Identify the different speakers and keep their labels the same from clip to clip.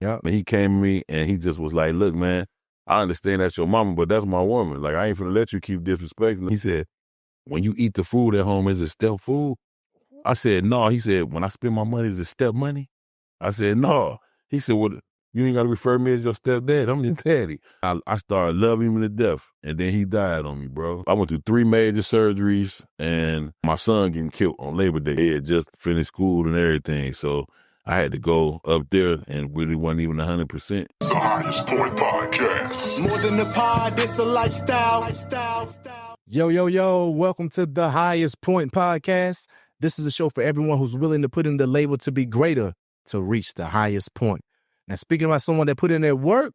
Speaker 1: Yeah.
Speaker 2: And he came to me and he just was like, look, man, I understand that's your mama, but that's my woman. Like, I ain't finna let you keep disrespecting. He said, when you eat the food at home, is it step food? I said, no. He said, when I spend my money, is it step money? I said, no. He said, well, you ain't got to refer me as your stepdad. I'm your daddy. I started loving him to death, and then he died on me, bro. I went through 3 major surgeries, and my son getting killed on Labor Day. He had just finished school and everything, so I had to go up there and really wasn't even 100%.
Speaker 3: The Highest Point Podcast.
Speaker 4: More than a pod, it's a lifestyle.
Speaker 1: Yo, welcome to the Highest Point Podcast. This is a show for everyone who's willing to put in the label to be greater to reach the highest point. Now, speaking about someone that put in their work,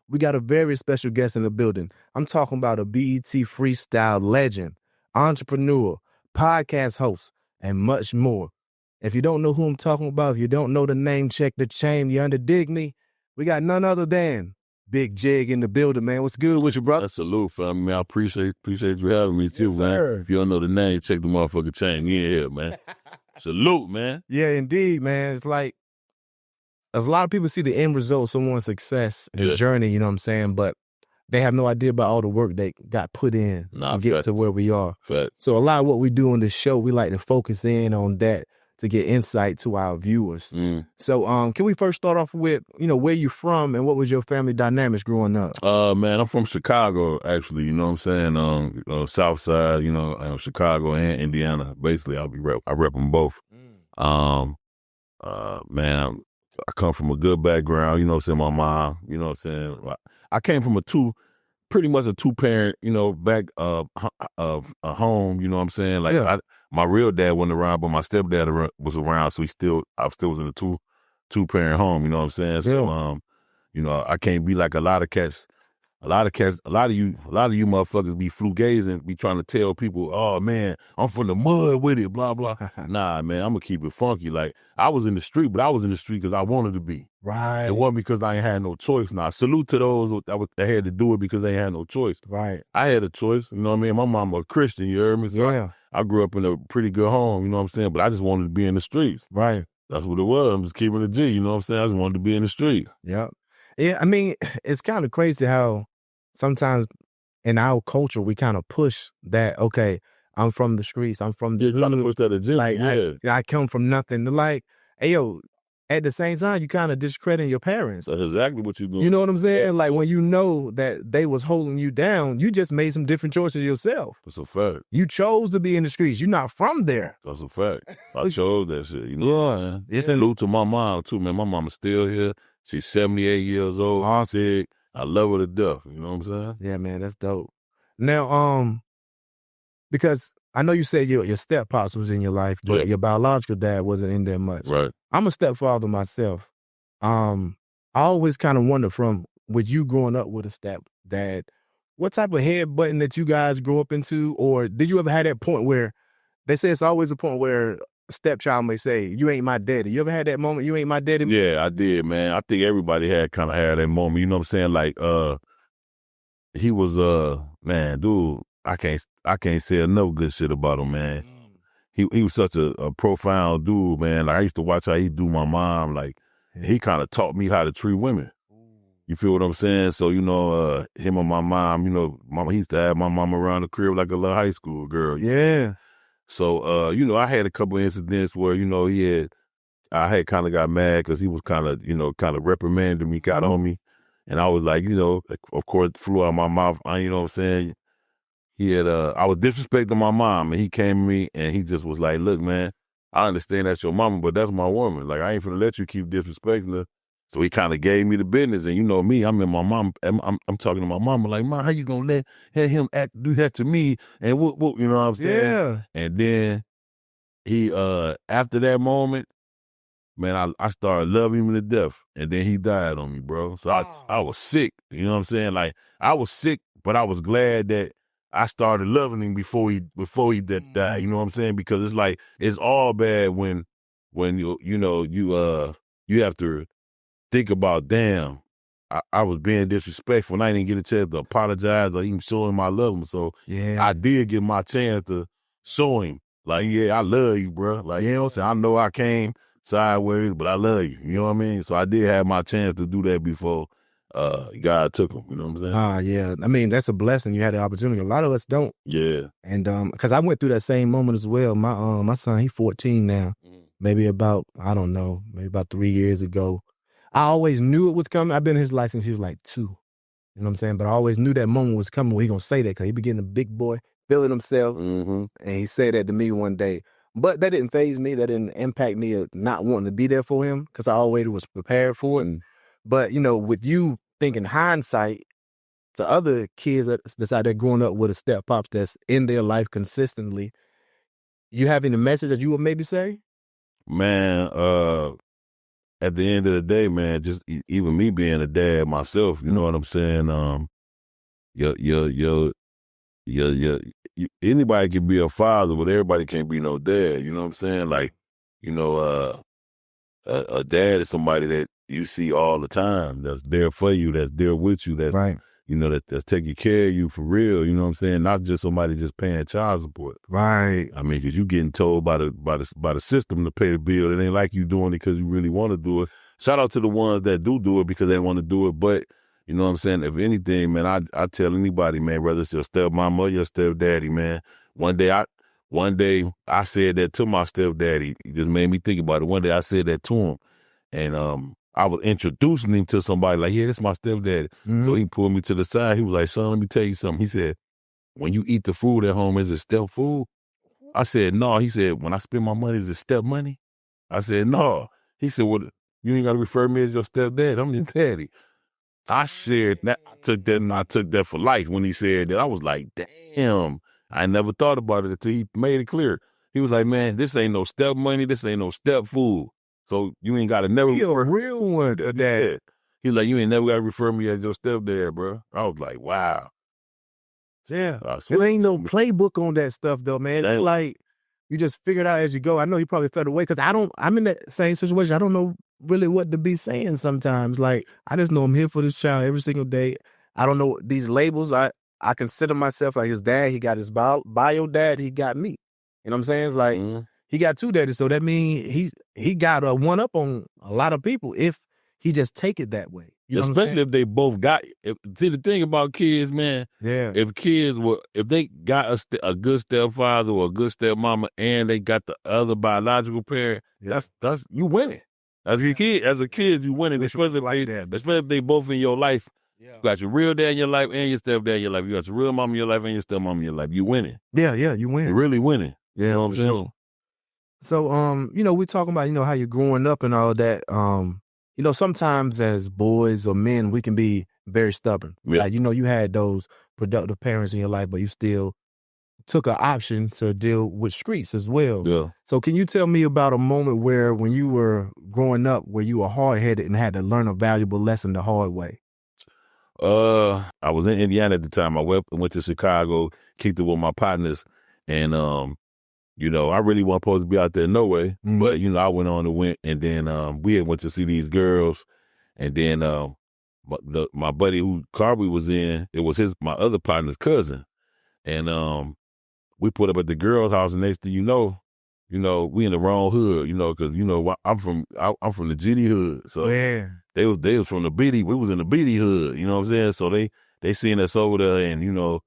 Speaker 1: we got a very special guest in the building. I'm talking about a BET freestyle legend, entrepreneur, podcast host, and much more. If you don't know who I'm talking about, if you don't know the name, check the chain. You underdig me? We got none other than Bigg Jigg in the building, man. What's good with you, brother?
Speaker 2: Salute, fam. Man, I appreciate you having me too,
Speaker 1: Yes,
Speaker 2: man.
Speaker 1: sir.
Speaker 2: If you don't know the name, check the motherfucking chain. You in here, man. Salute, man.
Speaker 1: Yeah, indeed, man. It's like, a lot of people see the end result of someone's success and journey, you know what I'm saying? But they have no idea about all the work they got put in to get to where we are.
Speaker 2: Fact.
Speaker 1: So a lot of what we do on this show, we like to focus in on that to get insight to our viewers. So can we first start off with, where you from and what was your family dynamics growing up?
Speaker 2: Man, I'm from Chicago, actually, you know what I'm saying? South Side, Chicago and Indiana. Basically, I rep them both. Man, I come from a good background, you know what I'm saying? My mom, you know what I'm saying? I came from pretty much a 2-parent, back of a home, you know what I'm saying? Like, my real dad wasn't around, but my stepdad was around, so I still was in a two-parent home, you know what I'm saying? So, I can't be like a lot of cats. A lot of you motherfuckers be flugazing, be trying to tell people, oh man, I'm from the mud with it, blah, blah. Nah, man, I'm gonna keep it funky. Like, I was in the street, but I was in the street because I wanted to be.
Speaker 1: Right.
Speaker 2: It wasn't because I ain't had no choice. Now, salute to those that had to do it because they had no choice.
Speaker 1: Right.
Speaker 2: I had a choice, you know what I mean? My mama a Christian, you heard me? So I grew up in a pretty good home, you know what I'm saying? But I just wanted to be in the streets.
Speaker 1: Right.
Speaker 2: That's what it was. I'm just keeping it G, you know what I'm saying? I just wanted to be in the street.
Speaker 1: Yeah. Yeah, I mean, it's kind of crazy how sometimes in our culture, we kind of push that, okay, I'm from the streets. I'm from the
Speaker 2: trying to push that agenda.
Speaker 1: Like, I come from nothing. Like, hey, yo, at the same time, you kind of discrediting your parents.
Speaker 2: That's exactly what you're doing.
Speaker 1: You know what I'm saying? Like, when you know that they was holding you down, you just made some different choices yourself.
Speaker 2: That's a fact.
Speaker 1: You chose to be in the streets. You're not from there.
Speaker 2: That's a fact. I chose that shit, you know? It's a salute to my mom, too, man. My mama's still here. She's 78 years old.
Speaker 1: Awesome.
Speaker 2: I love her to death. You know what I'm saying?
Speaker 1: Yeah, man, that's dope. Now, because I know you said your step-pops was in your life, but your biological dad wasn't in there much.
Speaker 2: Right.
Speaker 1: I'm a stepfather myself. I always kind of wonder with you growing up with a stepdad, what type of headbutting that you guys grew up into, or did you ever have that point where they say it's always a point where a stepchild may say, you ain't my daddy. You ever had that moment, you ain't my daddy?
Speaker 2: Yeah, I did, man. I think everybody had that moment. You know what I'm saying? Like, he was, man, dude, I can't say enough good shit about him, man. He was such a profound dude, man. Like, I used to watch how he do my mom. Like, he kind of taught me how to treat women. You feel what I'm saying? So, him and my mom, he used to have my mom around the crib like a little high school girl.
Speaker 1: Yeah.
Speaker 2: So, I had a couple of incidents where, I had kind of got mad because he was kind of reprimanding me, got on me. And I was like, of course, flew out of my mouth. You know what I'm saying? I was disrespecting my mom, and he came to me and he just was like, look, man, I understand that's your mama, but that's my woman. Like, I ain't finna let you keep disrespecting her. So he kind of gave me the business. And you know me, I'm in my mom. I'm talking to my mama like, Mom, how you gonna let him do that to me? And whoop, you know what I'm saying?
Speaker 1: Yeah.
Speaker 2: And then he, after that moment, man, I started loving him to death. And then he died on me, bro. So I was sick. You know what I'm saying? Like, I was sick, but I was glad that I started loving him before he died. You know what I'm saying? Because it's like, it's all bad when you have to think about, damn, I was being disrespectful and I didn't get a chance to apologize or even show him I love him. So I did get my chance to show him, like, yeah, I love you, bro. Like, you know what I'm saying? I know I came sideways, but I love you. You know what I mean? So I did have my chance to do that before God took him. You know what I'm saying?
Speaker 1: Yeah. I mean, that's a blessing. You had the opportunity. A lot of us don't.
Speaker 2: Yeah.
Speaker 1: And because I went through that same moment as well. My son, he's 14 now. Maybe about, I don't know, maybe about 3 years ago. I always knew it was coming. I've been in his life since he was like 2. You know what I'm saying? But I always knew that moment was coming where he gonna say that, because he be getting a big boy, feeling himself. And he said that to me one day. But that didn't faze me. That didn't impact me of not wanting to be there for him, because I always was prepared for it. But, you know, with you thinking hindsight, to other kids that's out there growing up with a step pops that's in their life consistently, you have any message that you would maybe say?
Speaker 2: Man, at the end of the day, man, just even me being a dad myself, you know what I'm saying? Anybody can be a father, but everybody can't be no dad. You know what I'm saying? Like, you know, a dad is somebody that you see all the time, that's there for you, that's there with you, that's
Speaker 1: Right.
Speaker 2: you know, that's taking care of you for real. You know what I'm saying? Not just somebody just paying child support.
Speaker 1: Right.
Speaker 2: I mean, because you getting told by the system to pay the bill. It ain't like you doing it because you really want to do it. Shout out to the ones that do it because they want to do it. But you know what I'm saying? If anything, man, I tell anybody, man, whether it's your stepmama or your stepdaddy, man. One day I said that to my stepdaddy. It just made me think about it. One day I said that to him, and I was introducing him to somebody like, yeah, this is my stepdaddy. So he pulled me to the side. He was like, son, let me tell you something. He said, when you eat the food at home, is it step food? I said, no. He said, when I spend my money, is it step money? I said, no. He said, well, you ain't got to refer me as your stepdad. I'm your daddy. I said that. I took that for life when he said that. I was like, damn. I never thought about it until he made it clear. He was like, man, this ain't no step money. This ain't no step food. So you ain't got to never.
Speaker 1: You're a real one, Dad.
Speaker 2: He like, you ain't never got to refer me as your stepdad, bro. I was like, wow.
Speaker 1: Yeah. There ain't no playbook on that stuff, though, man. It's like you just figure it out as you go. I know he probably felt away because I'm in that same situation. I don't know really what to be saying sometimes. Like, I just know I'm here for this child every single day. I don't know these labels. I consider myself like his dad. He got his bio dad. He got me. You know what I'm saying? It's like he got 2 daddies. So that means he got a one up on a lot of people if he just take it that way. You know
Speaker 2: especially if they both got. See, the thing about kids, man.
Speaker 1: Yeah.
Speaker 2: If they got a good stepfather or a good stepmama, and they got the other biological parent, that's you winning. As a kid, you winning. Especially like that. Especially if they both in your life. You got your real dad in your life and your stepdad in your life. You got your real mom in your life and your stepmom in your life. You winning.
Speaker 1: Yeah, you win.
Speaker 2: You're really winning.
Speaker 1: Yeah,
Speaker 2: you know what I'm saying?
Speaker 1: Sure. So, you know, we're talking about, you know, how you're growing up and all that. You know, sometimes as boys or men, we can be very stubborn.
Speaker 2: Yeah.
Speaker 1: Like, you know, you had those productive parents in your life, but you still took an option to deal with streets as well.
Speaker 2: Yeah.
Speaker 1: So can you tell me about a moment where when you were growing up, where you were hard-headed and had to learn a valuable lesson the hard way?
Speaker 2: I was in Indiana at the time. I went to Chicago, kicked it with my partners, and you know, I really wasn't supposed to be out there no way. But, you know, I went on and went, and then we had went to see these girls, and then my buddy who car we was in, it was my other partner's cousin. And we put up at the girls' house, and next thing you know, we in the wrong hood, you know, because, you know, I'm from the GD hood. So they was from the BD, we was in the BD hood, you know what I'm saying? So they seen us over there, and, you know,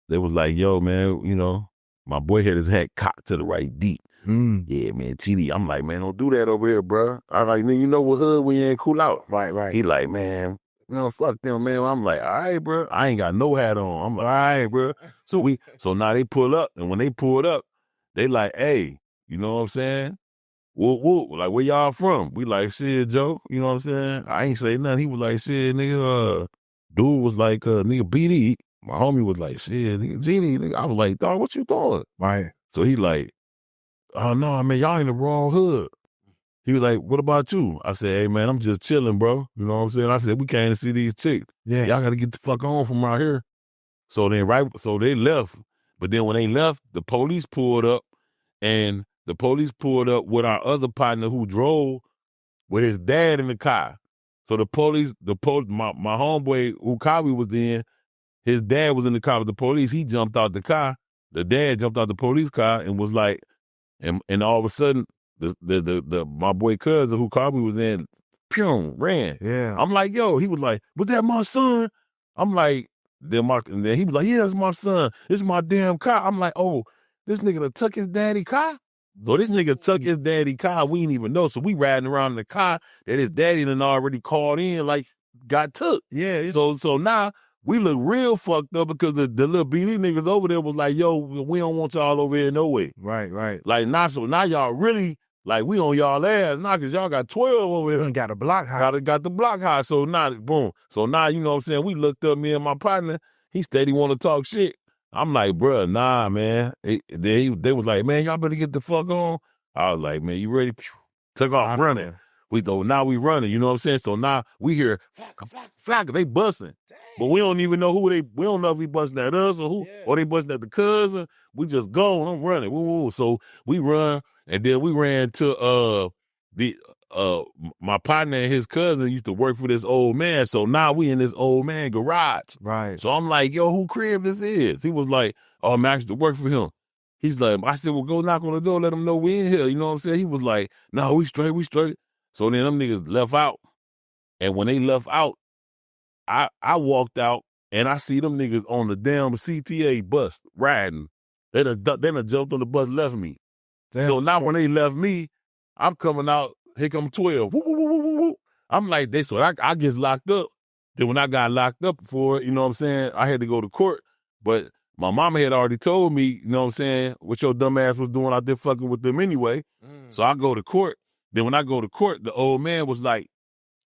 Speaker 2: they was like, yo, man, you know, my boy had his hat cocked to the right deep. Yeah, man, TD. I'm like, man, don't do that over here, bro. I like, you know what hood when you ain't cool out.
Speaker 1: Right.
Speaker 2: He like, man, you know, fuck them, man. I'm like, all right, bro. I ain't got no hat on. I'm like, all right, bro. So now they pull up, and when they pulled up, they like, hey, you know what I'm saying? Whoop, whoop. Like, where y'all from? We like, shit, Joe. You know what I'm saying? I ain't say nothing. He was like, shit, nigga, dude was like, nigga, BD. My homie was like, shit, nigga, Genie. Nigga. I was like, dog, what you doing?
Speaker 1: Right.
Speaker 2: So he like, oh, no, man, y'all in the wrong hood. He was like, what about you? I said, hey, man, I'm just chilling, bro. You know what I'm saying? I said, we came to see these chicks.
Speaker 1: Yeah.
Speaker 2: Y'all got to get the fuck on from out here. So they left. But then when they left, the police pulled up, and the police pulled up with our other partner who drove with his dad in the car. So my homeboy who car we was in, his dad was in the car with the police. He jumped out the car. The dad jumped out the police car and was like, and all of a sudden, my boy cousin who Kobe was in, ran.
Speaker 1: Yeah.
Speaker 2: I'm like, yo, he was like, was that my son? I'm like, and then he was like, yeah, that's my son. This is my damn car. I'm like, oh, this nigga done took his daddy car? So this nigga took his daddy car. We didn't even know. So we riding around in the car that his daddy done already called in, like, got took.
Speaker 1: Yeah.
Speaker 2: So now we look real fucked up because the little BD niggas over there was like, yo, we don't want y'all over here no way.
Speaker 1: Right.
Speaker 2: Like, now y'all really, like, we on y'all ass now because y'all got 12 over here.
Speaker 1: Got a block high.
Speaker 2: Got the block high. So now, boom. So now, you know what I'm saying, we looked up, me and my partner, he steady want to talk shit. I'm like, bruh, nah, man. They was like, man, y'all better get the fuck on. I was like, man, you ready? Took off running. Now we running, you know what I'm saying? So now we hear, flacka, they busting. But we don't even know we don't know if he busting at us or they busting at the cousin. We just go, I'm running. Woo. So we run, and then we ran to my partner and his cousin used to work for this old man. So now we in this old man garage.
Speaker 1: Right.
Speaker 2: So I'm like, yo, who crib this is? He was like, oh, I'm actually to work for him. He's like, I said, well, go knock on the door, let him know we in here. You know what I'm saying? He was like, no, we straight. So then them niggas left out. And when they left out, I walked out and I see them niggas on the damn CTA bus riding. They done jumped on the bus, left me.
Speaker 1: Damn.
Speaker 2: So now when they left me, I'm coming out, here come 12. Woo, woo, woo, woo, woo. I'm like, so I get locked up. Then when I got locked up for it, you know what I'm saying, I had to go to court. But my mama had already told me, you know what I'm saying, what your dumb ass was doing out there fucking with them anyway. So I go to court. Then when I go to court, the old man was like,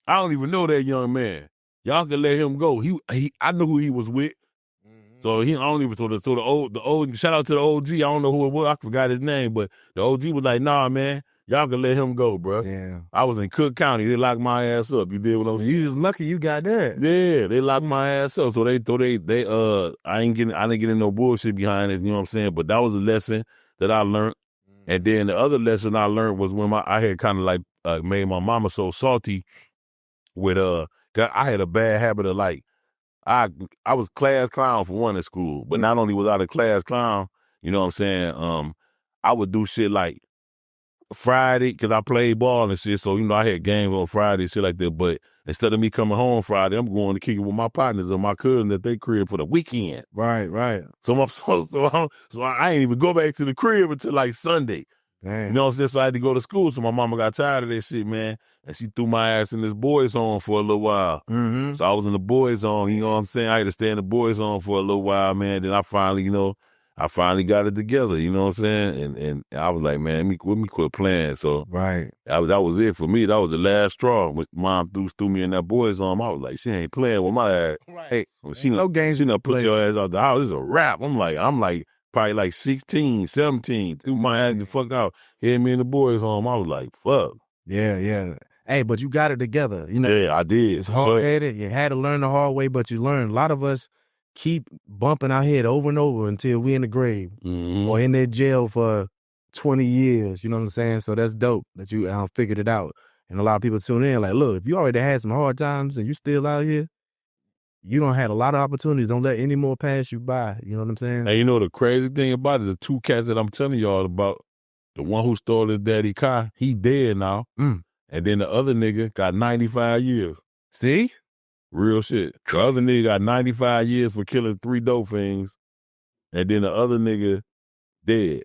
Speaker 2: I don't even know that young man. Y'all can let him go. I know who he was with. So I don't even, so the old, shout out to the OG. I don't know who it was. I forgot his name, but the OG was like, nah, man, y'all can let him go, bro.
Speaker 1: Yeah.
Speaker 2: I was in Cook County. They locked my ass up. You did what I'm saying?
Speaker 1: You was lucky you got that.
Speaker 2: Yeah, they locked my ass up. So I didn't get in no bullshit behind it, you know what I'm saying? But that was a lesson that I learned. And then the other lesson I learned was when I had kind of like made my mama so salty with I had a bad habit of like, I was class clown for one at school, but not only was I the class clown, you know what I'm saying? I would do shit like Friday, because I played ball and shit, so, you know, I had games on Friday and shit like that, but instead of me coming home Friday, I'm going to kick it with my partners and my cousin at their crib for the weekend.
Speaker 1: Right.
Speaker 2: So I ain't even go back to the crib until like Sunday.
Speaker 1: Damn.
Speaker 2: You know what I'm saying? So I had to go to school, so my mama got tired of that shit, man, and she threw my ass in this boys' home for a little while.
Speaker 1: Mm-hmm.
Speaker 2: So I was in the boys' home, you know what I'm saying? I had to stay in the boys' home for a little while, man. Then I finally got it together, you know what I'm saying? And I was like, man, let me quit playing. So
Speaker 1: right.
Speaker 2: that was it for me. That was the last straw. When mom threw me in that boys' home, I was like, she ain't playing with my ass.
Speaker 1: Right.
Speaker 2: She done put your ass out the house. It's a wrap. I'm like probably like 16, 17. Threw my ass the fuck out. Hit me in the boys' home. I was like, fuck.
Speaker 1: Yeah. Hey, but you got it together. You know.
Speaker 2: Yeah, I did.
Speaker 1: It's hard-headed. You had to learn the hard way, but you learned. A lot of us keep bumping our head over and over until we in the grave or in that jail for 20 years. You know what I'm saying? So that's dope that you figured it out. And a lot of people tune in like, look, if you already had some hard times and you still out here, you don't have a lot of opportunities. Don't let any more pass you by. You know what I'm saying?
Speaker 2: And you know the crazy thing about it, the two cats that I'm telling y'all about, the one who stole his daddy car, he dead now. And then the other nigga got 95 years.
Speaker 1: See?
Speaker 2: Real shit. The other nigga got 95 years for killing 3 dope fiends. And then the other nigga dead.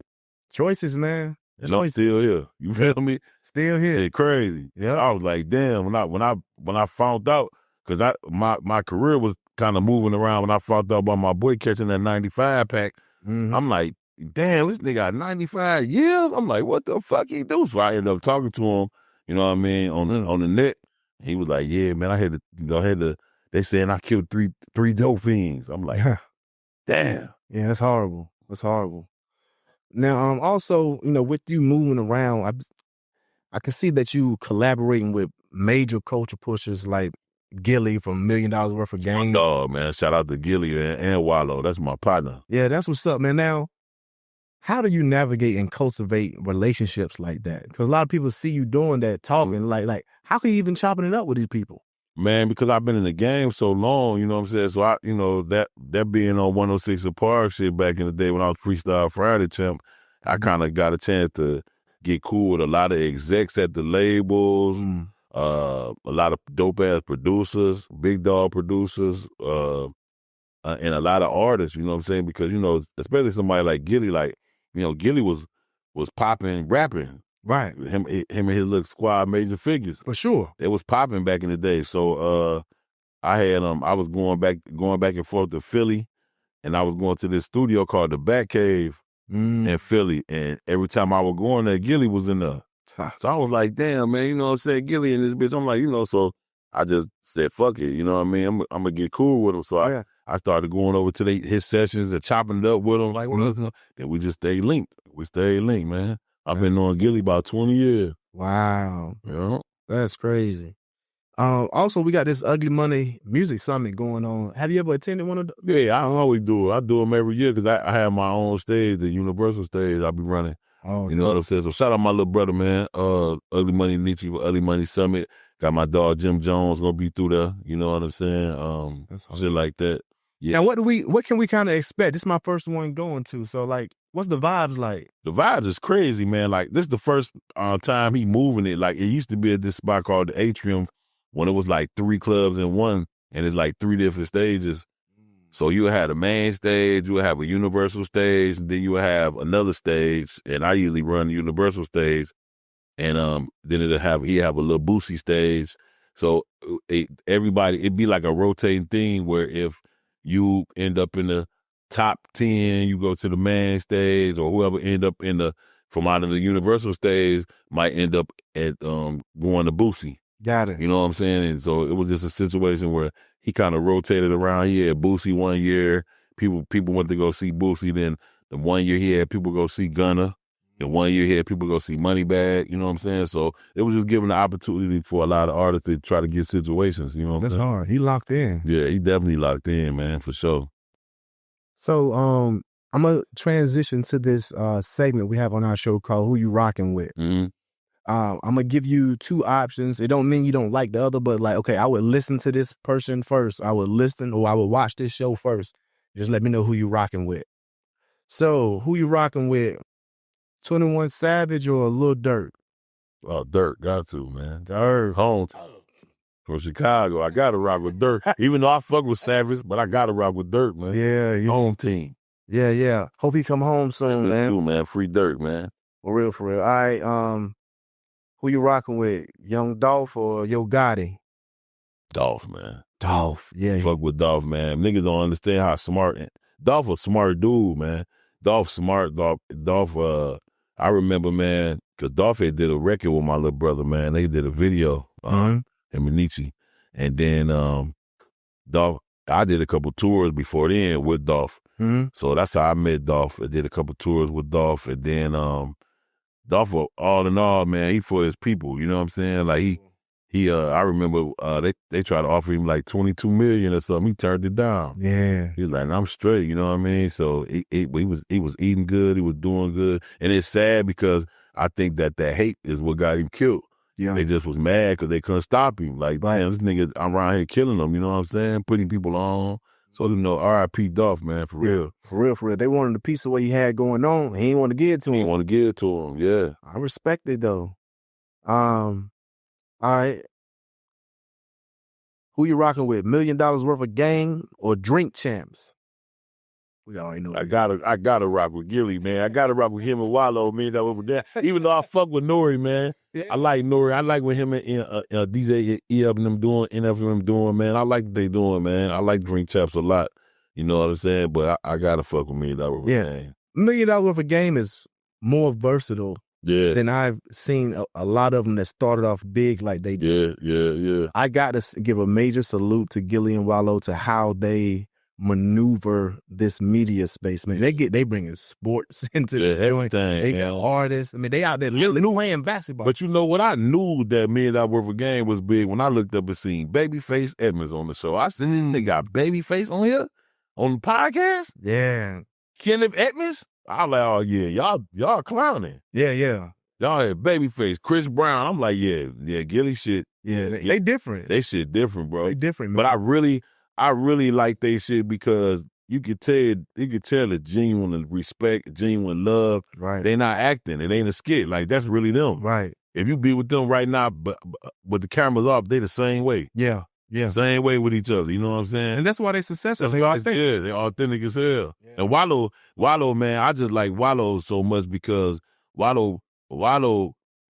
Speaker 1: Choices, man.
Speaker 2: And I'm still here. You feel me?
Speaker 1: Still here.
Speaker 2: Shit crazy.
Speaker 1: Yeah.
Speaker 2: I was like, damn, when I found out, because my career was kind of moving around when I found out about my boy catching that 95 pack. I'm like, damn, this nigga got 95 years? I'm like, what the fuck he do? So I ended up talking to him, you know what I mean, on the net. He was like, yeah, man, I had to, they saying I killed three dope fiends. I'm like, damn.
Speaker 1: Yeah, that's horrible. That's horrible. Now, also, you know, with you moving around, I can see that you collaborating with major culture pushers like Gillie from $1 Million Worth of Game.
Speaker 2: Oh, man, shout out to Gillie and Wallo. That's my partner.
Speaker 1: Yeah, that's what's up, man. Now, how do you navigate and cultivate relationships like that? Because a lot of people see you doing that, talking, like how can you even chopping it up with these people?
Speaker 2: Man, because I've been in the game so long, you know what I'm saying? So, that being on 106 Park shit back in the day when I was Freestyle Friday champ, I kind of got a chance to get cool with a lot of execs at the labels, a lot of dope-ass producers, big dog producers, and a lot of artists, you know what I'm saying? Because, especially somebody like Gillie, Gillie was popping, rapping.
Speaker 1: Right.
Speaker 2: Him and his little squad major figures.
Speaker 1: For sure.
Speaker 2: They was popping back in the day. So I had I was going back and forth to Philly, and I was going to this studio called the Batcave in Philly. And every time I would go in there, Gillie was in there. So I was like, damn, man, you know what I'm saying? Gillie and this bitch. I'm like, so I just said, fuck it, you know what I mean? I'm going to get cool with him. So I started going over to his sessions and chopping it up with him. Like, then we just stayed linked. We stayed linked, man. I've been knowing Gillie about 20 years.
Speaker 1: Wow.
Speaker 2: Yeah.
Speaker 1: That's crazy. Also, we got this Ugly Money Music Summit going on. Have you ever attended one of those?
Speaker 2: Yeah, I always do it. I do them every year because I have my own stage, the Universal stage I be running.
Speaker 1: Oh,
Speaker 2: you know what I'm saying? So shout out my little brother, man. Ugly Money Nietzsche, Ugly Money Summit. Got my dog Jim Jones gonna be through there. You know what I'm saying? Shit like that. Yeah.
Speaker 1: Now, what can we kind of expect? This is my first one going to. So, like, what's the vibes like?
Speaker 2: The vibes is crazy, man. Like, this is the first time he moving it. Like, it used to be at this spot called the Atrium when it was like 3 clubs in one, and it's like 3 different stages. So you would have a main stage, you would have a Universal stage, and then you would have another stage, and I usually run the Universal stage, and then he'd have a little Boosie stage. So it'd be like a rotating thing where if you end up in the top 10, you go to the main stage, or whoever end up from out of the Universal stage might end up at going to Boosie.
Speaker 1: Got it.
Speaker 2: You know what I'm saying? And so it was just a situation where he kind of rotated around. He had Boosie one year. People went to go see Boosie. Then the one year he had people go see Gunna. The one year he had people go see Moneybagg. You know what I'm saying? So it was just giving the opportunity for a lot of artists to try to get situations. You know what I'm saying?
Speaker 1: That's hard. He locked in.
Speaker 2: Yeah, he definitely locked in, man, for sure.
Speaker 1: So I'm going to transition to this segment we have on our show called Who You Rocking With.
Speaker 2: Mm-hmm.
Speaker 1: I'm going to give you 2 options. It don't mean you don't like the other, but like, okay, I would listen to this person first. I would listen or I would watch this show first. Just let me know who you rocking with. So, who you rocking with? 21 Savage or Lil Durk?
Speaker 2: Oh, Durk, got to, man.
Speaker 1: Durk.
Speaker 2: Home from Chicago. I got to rock with Durk. Even though I fuck with Savage, but I got to rock with Durk, man.
Speaker 1: Yeah.
Speaker 2: Home team.
Speaker 1: Yeah. Hope he come home soon, man.
Speaker 2: Too, man. Free Durk, man.
Speaker 1: For real. All right, who you rocking with? Young Dolph or Yo Gotti?
Speaker 2: Dolph, man.
Speaker 1: Dolph, yeah.
Speaker 2: Fuck with Dolph, man. Niggas don't understand how smart. Dolph a smart dude, man. Dolph smart. Dolph, I remember, man, because Dolph had did a record with my little brother, man. They did a video, him and Nietzsche. And then Dolph, I did a couple tours before then with Dolph.
Speaker 1: Mm-hmm.
Speaker 2: So that's how I met Dolph. I did a couple tours with Dolph. And then Dolph, all in all, man, he for his people. You know what I'm saying? Like he I remember they tried to offer him like $22 million or something. He turned it down.
Speaker 1: Yeah,
Speaker 2: he was like, I'm straight. You know what I mean? So he was eating good. He was doing good, and it's sad because I think that hate is what got him killed.
Speaker 1: Yeah,
Speaker 2: they just was mad because they couldn't stop him. Like, damn, this nigga, I'm around here killing them. You know what I'm saying? Putting people on. So, R.I.P. Dolph, man, for real.
Speaker 1: For real. They wanted a piece of what he had going on. He didn't want to give it to him.
Speaker 2: He didn't want to give it to him, yeah.
Speaker 1: I respect it, though. All right. Who you rocking with? $1 million worth of gang or Drink Champs? We already know.
Speaker 2: I gotta rock with Gillie, man. I gotta rock with him and Wallo, man. That over there. Even though I fuck with Nori, man. Yeah. I like Nori. I like what him and DJ E-Up and them doing, NF and them doing, man. I like what they doing, man. I like Drink Champs a lot. You know what I'm saying? But I gotta fuck with $1 million worth of game.
Speaker 1: $1 million worth of game is more versatile.
Speaker 2: Yeah.
Speaker 1: Then I've seen a lot of them that started off big like they did.
Speaker 2: Yeah.
Speaker 1: I got to give a major salute to Gillie and Wallo to how they maneuver this media space, man. They bringing sports into this
Speaker 2: everything.
Speaker 1: They got artists. I mean, they out there literally playing basketball.
Speaker 2: But you know what? I knew that $1 million worth of game was big when I looked up and seen Babyface Edmonds on the show. I seen they got Babyface on here on the podcast.
Speaker 1: Yeah,
Speaker 2: Kenneth Edmonds. I was like, oh yeah, y'all clowning.
Speaker 1: Yeah.
Speaker 2: Y'all had Babyface, Chris Brown. I'm like, yeah, Gillie shit.
Speaker 1: Yeah, they different.
Speaker 2: They shit different, bro.
Speaker 1: They different, man.
Speaker 2: But I really like they shit because you could tell it's genuine respect, genuine love.
Speaker 1: Right.
Speaker 2: They not acting. It ain't a skit. Like, that's really them.
Speaker 1: Right.
Speaker 2: If you be with them right now, but with the cameras off, they the same way.
Speaker 1: Yeah. Yeah.
Speaker 2: Same way with each other. You know what I'm saying?
Speaker 1: And that's why they successful.
Speaker 2: They authentic. They're authentic as hell. Yeah. And Wallo, man, I just like Wallo so much because Wallo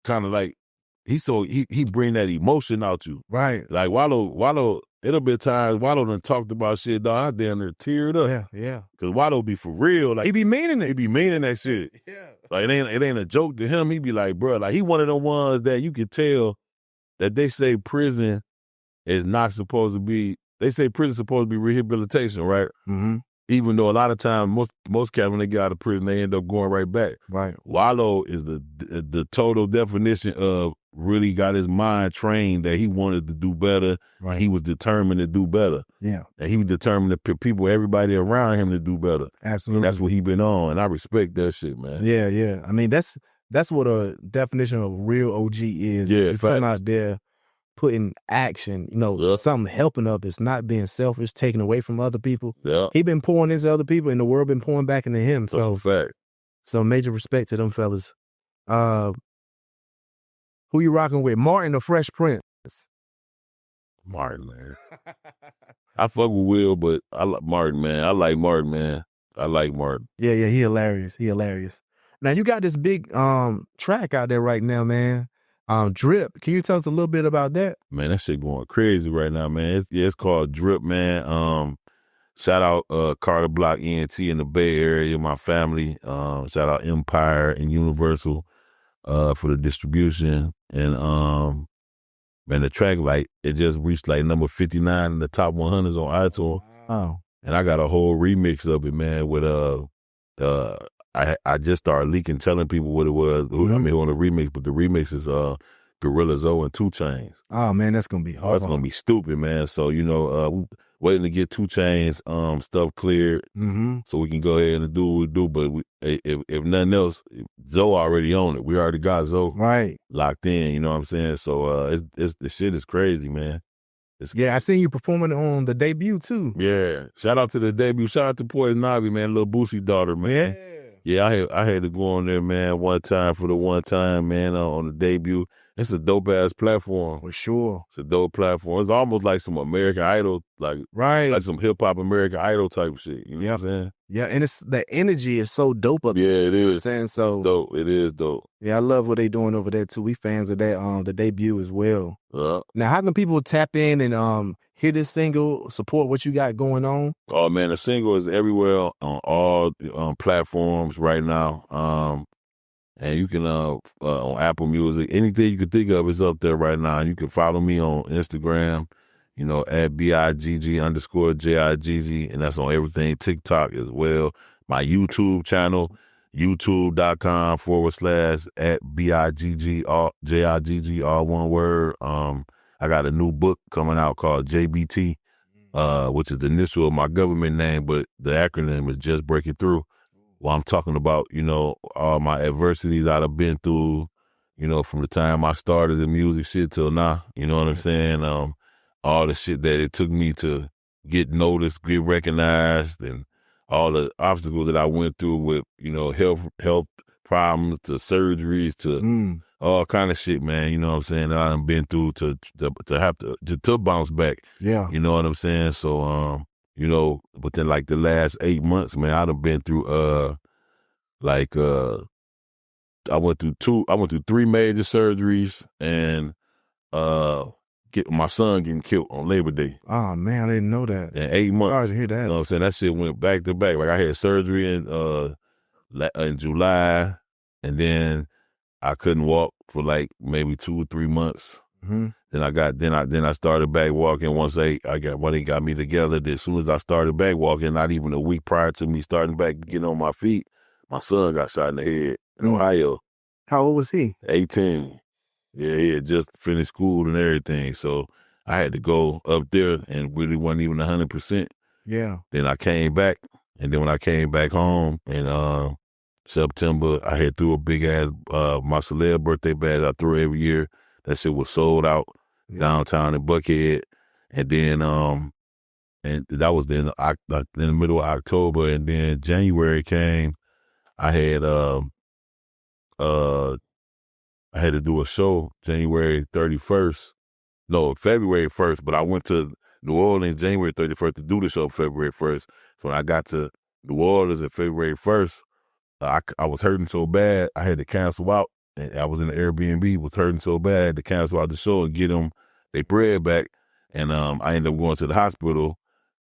Speaker 2: kind of like he bring that emotion out you.
Speaker 1: Right.
Speaker 2: Like Wallo, it'll be times Wallo done talked about shit, dog. I damn near teared up.
Speaker 1: Yeah, yeah.
Speaker 2: Cause Wallo be for real. Like,
Speaker 1: he be meaning it.
Speaker 2: He be meaning that shit.
Speaker 1: Yeah.
Speaker 2: Like, it ain't a joke to him. He be like, bro, like, he one of the ones that you could tell that they say prison is not supposed to be. They say prison supposed to be rehabilitation, right?
Speaker 1: Mm-hmm.
Speaker 2: Even though a lot of times most cats when they get out of prison, they end up going right back.
Speaker 1: Right.
Speaker 2: Wallo is the total definition of really got his mind trained that he wanted to do better.
Speaker 1: Right.
Speaker 2: He was determined to do better.
Speaker 1: Yeah.
Speaker 2: And he was determined to put everybody around him to do better.
Speaker 1: Absolutely.
Speaker 2: And that's what he been on, and I respect that shit, man.
Speaker 1: Yeah, yeah. I mean, that's what a definition of real OG is.
Speaker 2: Yeah,
Speaker 1: you're coming out there putting action, something helping others, not being selfish, taking away from other people.
Speaker 2: Yeah.
Speaker 1: He been pouring into other people, and the world been pouring back into him.
Speaker 2: That's a fact.
Speaker 1: So major respect to them fellas. Who you rocking with? Martin or Fresh Prince?
Speaker 2: Martin, man. I fuck with Will, but I like Martin, man. I like Martin, man. I like Martin.
Speaker 1: Yeah, he hilarious. He hilarious. Now you got this big track out there right now, man. Drip. Can you tell us a little bit about that?
Speaker 2: Man, that shit going crazy right now, man. It's called Drip, man. Shout out Carter Block ENT in the Bay Area, my family. Shout out Empire and Universal for the distribution. And man, the track, like, it just reached like number 59 in the top 100s on iTunes.
Speaker 1: Oh.
Speaker 2: And I got a whole remix of it, man, with I just started telling people what it was.
Speaker 1: Mm-hmm.
Speaker 2: I mean, on the remix, but the remix is Gorilla Zoe and 2 Chainz.
Speaker 1: Oh man, that's gonna be hard.
Speaker 2: That's gonna be stupid, man. So we waiting to get 2 Chainz stuff cleared, so we can go ahead and do what we do. But if nothing else, Zoe already on it. We already got Zoe locked in. You know what I'm saying? So the shit is crazy, man.
Speaker 1: I seen you performing on the debut too.
Speaker 2: Yeah, shout out to the debut. Shout out to Poison Ivy, man, little Boosie daughter, man. Yeah, I had to go on there, man, one time, man, on the debut. It's a dope-ass platform.
Speaker 1: For sure.
Speaker 2: It's a dope platform. It's almost like some American Idol, like some hip-hop American Idol type shit. You know what I'm saying?
Speaker 1: Yeah, and the energy is so dope up there.
Speaker 2: Yeah, it is.
Speaker 1: You know what I'm saying? So
Speaker 2: dope. It is dope.
Speaker 1: Yeah, I love what they doing over there, too. We fans of that, the debut as well. Now, how can people tap in and hear this single, support what you got going on?
Speaker 2: Oh, man, the single is everywhere on all platforms right now. And you can, on Apple Music, anything you can think of is up there right now. You can follow me on Instagram, at BIGG_JIGG, and that's on everything, TikTok as well. My YouTube channel, youtube.com/@BIGG, all one word. I got a new book coming out called JBT, which is the initial of my government name, but the acronym is Just Breaking Through. Well, I'm talking about, all my adversities I've been through, from the time I started the music shit till now. You know what I'm saying? All the shit that it took me to get noticed, get recognized, and all the obstacles that I went through with, health problems to surgeries to all kind of shit, man. You know what I'm saying? That I done been through to have to bounce back. Yeah. You know what I'm saying? So, within like the last 8 months, man, I done been through, I went through 3 major surgeries and, get my son getting killed on Labor Day.
Speaker 1: Oh man, I didn't know that.
Speaker 2: In 8 months.
Speaker 1: Sorry to hear that.
Speaker 2: You know what I'm saying? That shit went back to back. Like I had surgery in July, and then I couldn't walk for like maybe 2 or 3 months.
Speaker 1: Mm-hmm.
Speaker 2: Then I started back walking once they got me together. As soon as I started back walking, not even a week prior to me starting back getting on my feet, my son got shot in the head in Ohio.
Speaker 1: How old was he?
Speaker 2: 18. Yeah, he had just finished school and everything. So I had to go up there and really wasn't even 100%.
Speaker 1: Yeah.
Speaker 2: Then I came back, and then when I came back home in September, I had threw a big ass my celeb birthday bash I threw every year. That shit was sold out downtown in Buckhead. And then And that was in the middle of October, and then January came. I had I had to do a show January 31st. No, February 1st, but I went to New Orleans January 31st to do the show February 1st. So when I got to New Orleans at February 1st, I was hurting so bad, I had to cancel out. And I was in the Airbnb, was hurting so bad, I had to cancel out the show and get them their bread back. And I ended up going to the hospital,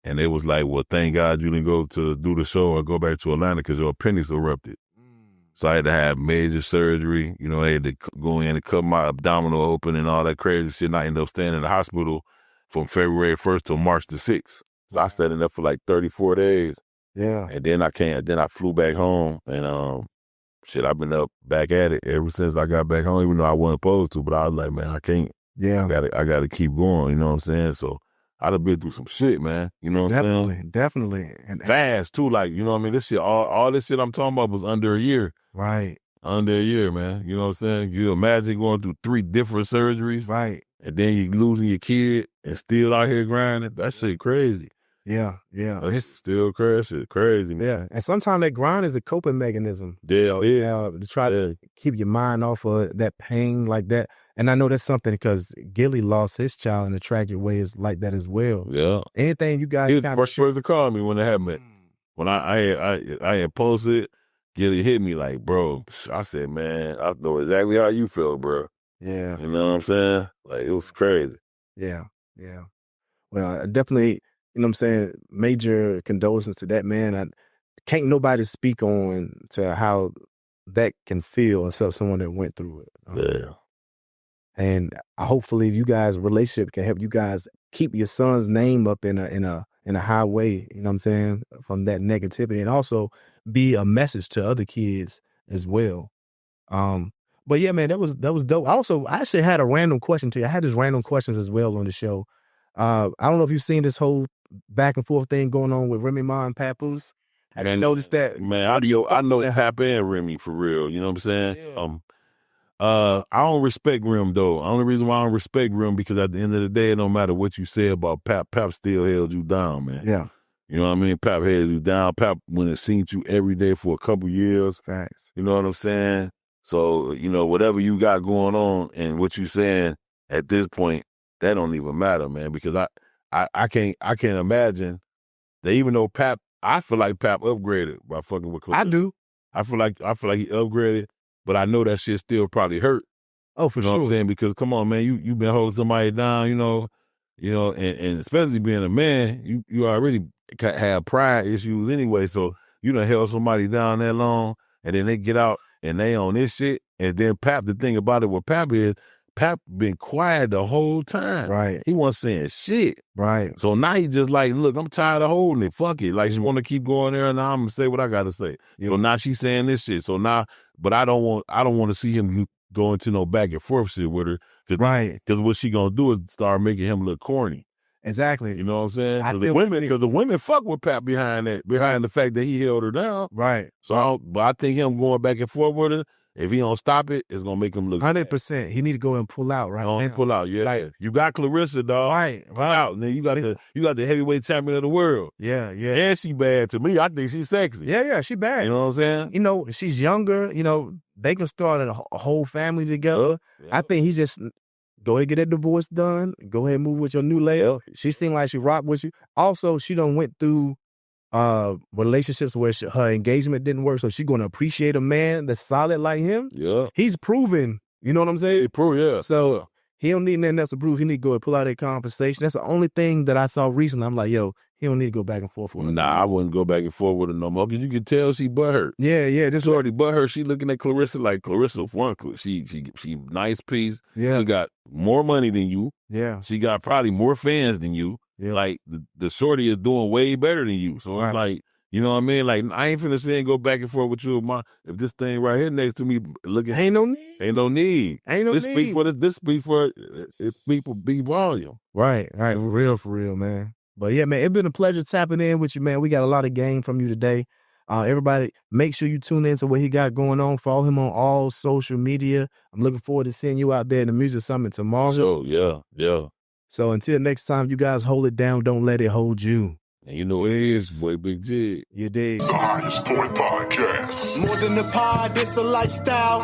Speaker 2: and they was like, well, thank God you didn't go to do the show or go back to Atlanta because your appendix erupted. So I had to have major surgery. You know, I had to go in and cut my abdominal open and all that crazy shit. And I ended up staying in the hospital from February 1st till March the 6th. So I stayed in there for like 34 days.
Speaker 1: Yeah.
Speaker 2: And then I flew back home, and shit, I've been up back at it ever since I got back home, even though I wasn't supposed to. But I was like, man, I can't.
Speaker 1: Yeah.
Speaker 2: I gotta keep going, you know what I'm saying? So I'd have been through some shit, man. You know what I'm saying?
Speaker 1: Definitely. And
Speaker 2: fast too, like, you know what I mean? This shit, all this shit I'm talking about was under a year.
Speaker 1: Right.
Speaker 2: Under a year, man. You know what I'm saying? You imagine going through 3 different surgeries.
Speaker 1: Right.
Speaker 2: And then you losing your kid and still out here grinding. That shit crazy.
Speaker 1: Yeah. Yeah.
Speaker 2: That's still crazy. Shit crazy, man.
Speaker 1: Yeah. And sometimes that grind is a coping mechanism.
Speaker 2: Yeah.
Speaker 1: To try to keep your mind off of that pain like that. And I know that's something because Gillie lost his child in a tragic way is like that as well.
Speaker 2: Yeah.
Speaker 1: Anything you guys
Speaker 2: He was the first person to call me when it happened. When I had posted, Gillie hit me like, bro, I said, man, I know exactly how you feel, bro.
Speaker 1: Yeah.
Speaker 2: You know what I'm saying? Like, it was crazy.
Speaker 1: Yeah. Yeah. Well, I definitely, you know what I'm saying, major condolences to that man. Can't nobody speak on to how that can feel except someone that went through it.
Speaker 2: Yeah.
Speaker 1: And hopefully you guys' relationship can help you guys keep your son's name up in a high way, you know what I'm saying, from that negativity, and also be a message to other kids as well. But yeah, man, that was dope. I actually had a random question to you. I had these random questions as well on the show. I don't know if you've seen this whole back and forth thing going on with Remy Ma and Papoose. I didn't notice that.
Speaker 2: Man, I know Pap and Remy for real. You know what I'm saying?
Speaker 1: Yeah.
Speaker 2: I don't respect Rim though. Only reason why I don't respect Rim because at the end of the day, it don't matter what you say about Pap. Pap still held you down, man.
Speaker 1: Yeah.
Speaker 2: You know what I mean? Pap held you down. Pap went and seen you every day for a couple years.
Speaker 1: Facts.
Speaker 2: You know what I'm saying? So, you know, whatever you got going on and what you saying at this point, that don't even matter, man. Because I can't imagine that even though Pap, I feel like Pap upgraded by fucking with Clarissa.
Speaker 1: I do.
Speaker 2: I feel like he upgraded, but I know that shit still probably hurt.
Speaker 1: Oh, for
Speaker 2: You know
Speaker 1: sure.
Speaker 2: what I'm saying? Because come on, man, you been holding somebody down, you know, and especially being a man, you already have pride issues anyway. So you done held somebody down that long, and then they get out and they on this shit. And then Pap, the thing about it with Pap is, Pap been quiet the whole time.
Speaker 1: Right.
Speaker 2: He wasn't saying shit.
Speaker 1: Right.
Speaker 2: So now he just like, look, I'm tired of holding it. Fuck it. Like she want to keep going there, and now I'm gonna say what I gotta say.
Speaker 1: Yeah.
Speaker 2: So now she's saying this shit. So now, but I don't want to see him go into no back and forth shit with her.
Speaker 1: Right.
Speaker 2: Because what she gonna do is start making him look corny.
Speaker 1: Exactly.
Speaker 2: You know what I'm saying?
Speaker 1: Because
Speaker 2: the women fuck with Pap behind the fact that he held her down.
Speaker 1: Right.
Speaker 2: So, but I think him going back and forth with her, if he don't stop it, it's gonna make him look
Speaker 1: 100%. He need to go and pull out right now.
Speaker 2: Pull out, yeah.
Speaker 1: Like,
Speaker 2: you got Clarissa, dog.
Speaker 1: Right.
Speaker 2: Pull out. And then you got the heavyweight champion of the world.
Speaker 1: Yeah. Yeah.
Speaker 2: And she bad to me. I think she's sexy.
Speaker 1: Yeah. Yeah. She bad.
Speaker 2: You know what I'm saying?
Speaker 1: You know, she's younger. You know, they can start a whole family together.
Speaker 2: Yeah.
Speaker 1: I think he just go ahead, get that divorce done. Go ahead and move with your new lady.
Speaker 2: Yeah.
Speaker 1: She seemed like she rocked with you. Also, she done went through relationships where her engagement didn't work, so she going to appreciate a man that's solid like him.
Speaker 2: Yeah.
Speaker 1: He's proven, you know what I'm saying?
Speaker 2: Yeah.
Speaker 1: So he don't need nothing else to prove. He need to go and pull out that conversation. That's the only thing that I saw recently. I'm like, yo, he don't need to go back and forth with her.
Speaker 2: Nah, I wouldn't go back and forth with her no more, because you can tell she butthurt.
Speaker 1: Yeah, yeah. Just
Speaker 2: already butthurt. She looking at Clarissa like Clarissa one. She nice piece.
Speaker 1: Yeah.
Speaker 2: She got more money than you.
Speaker 1: Yeah.
Speaker 2: She got probably more fans than you.
Speaker 1: Yeah.
Speaker 2: Like the shorty is doing way better than you. So
Speaker 1: Right.
Speaker 2: it's like, you know what I mean? Like, I ain't finna say and go back and forth with you. If this thing right here next to me looking,
Speaker 1: Ain't no need.
Speaker 2: ain't no need.
Speaker 1: Ain't no
Speaker 2: This
Speaker 1: need.
Speaker 2: speak for this speak for it speak for big volume.
Speaker 1: Right. For real, man. But yeah, man, it's been a pleasure tapping in with you, man. We got a lot of game from you today. Everybody, make sure you tune in to what he got going on. Follow him on all social media. I'm looking forward to seeing you out there in the Music Summit tomorrow.
Speaker 2: So yeah.
Speaker 1: So until next time, you guys hold it down. Don't let it hold you.
Speaker 2: And you know it is, boy, Bigg Jigg.
Speaker 1: You dig?
Speaker 3: The Highest Point Podcast.
Speaker 4: More than a pod, it's a lifestyle.